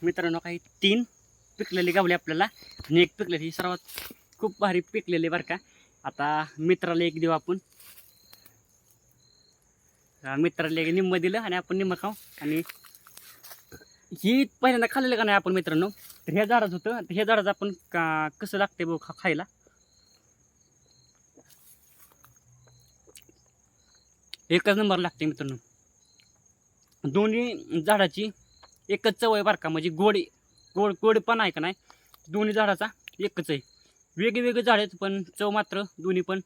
मित्रांनो काही 3 पिकलेले गावले आपल्याला आणि एक पिकलेली सर्वात खूप भारी पिकलेले बरं का। आता मित्राला एक देऊ आपण, मित्राला एक निम्म दिलं आणि आपण निम्म खाऊ। आणि ही पहिल्यांदा खाल्लेलं का नाही आपण मित्रांनो, तर ह्या झाडाचं होतं, तर ह्या झाडाचं आपण कसं लागते बघ खायला। एकच नंबर लागते मित्रांनो, दोन्ही झाडाची एकच चव आहे बरं का। म्हणजे गोड गोड गोडपणा आहे का नाही, दोन्ही झाडाचा एकच आहे। वेगवेगळे झाड आहेत पण चव मात्र दोन्ही पण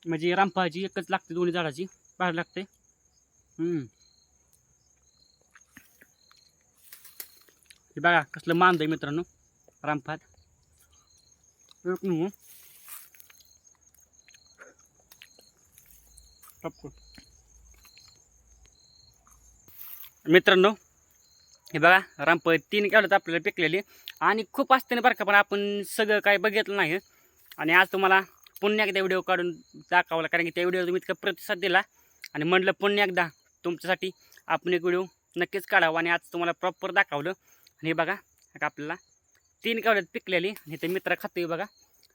म्हणजे रामफळाची एकच लागते, दोन्ही झाडाची भारी लागते। हे बघा कसलं मांद आहे मित्रांनो रामफळ। मित्रांनो हे बघा रामफळ 3 गावल्यात आपल्याला पिकलेली आणि खूप असते ना बरं का, पण आपण सगळं काय बघितलं नाही। आणि आज तुम्हाला पुन्हा एकदा व्हिडिओ काढून दाखवला, कारण की त्या व्हिडिओला तुम्ही इतका प्रतिसाद दिला आणि म्हटलं पुन्हा एकदा तुमच्यासाठी आपण एक व्हिडिओ नक्कीच काढावा। आणि आज तुम्हाला प्रॉपर दाखवलं। आणि हे बघा आपल्याला 3 गावल्यात पिकलेली आणि ते मित्र खातोय बघा।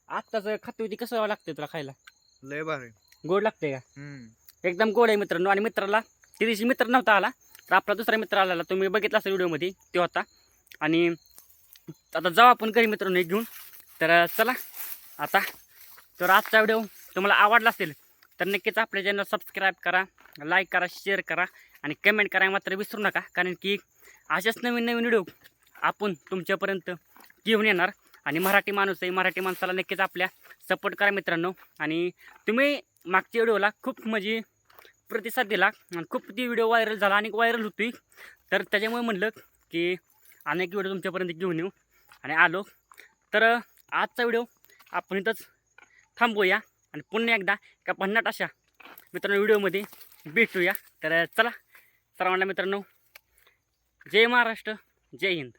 आत्ताच खातोय ती कसं लागतंय तुला खायला? लय भारी गोड लागतंय का? एकदम गोड आहे मित्रांनो। आणि मित्राला त्या दिवशी मित्र नव्हता आला, तर आपला दुसरा मित्र आलेला, तुम्ही बघितला असेल व्हिडिओमध्ये तो होता। आणि आता जाऊ आपण घरी मित्रांनो एक घेऊन। तर चला आता, तर आजचा व्हिडिओ तुम्हाला आवडला असेल तर नक्कीच आपल्या चॅनल सबस्क्राईब करा, लाईक करा, शेअर करा आणि कमेंट करायला मात्र विसरू नका, कारण की अशाच नवीन नवीन व्हिडिओ आपण तुमच्यापर्यंत घेऊन येणार। आणि मराठी माणूस आहे, मराठी माणसाला नक्कीच आपल्या सपोर्ट करा मित्रांनो। आणि तुम्ही मागच्या व्हिडिओला खूप म्हणजे प्रतिसाद दिला आणि खूप ती व्हिडिओ व्हायरल झाला आणि व्हायरल होती, तर त्याच्यामुळे म्हणलं की अनेक व्हिडिओ तुमच्यापर्यंत घेऊन येऊ आणि आलो। तर आजचा व्हिडिओ आपण इथंच थांबवूया आणि पुन्हा एकदा एका भन्नाट अशा मित्रांनो व्हिडिओमध्ये भेटूया। तर चला सर्वांना मित्रांनो, जय महाराष्ट्र, जय हिंद।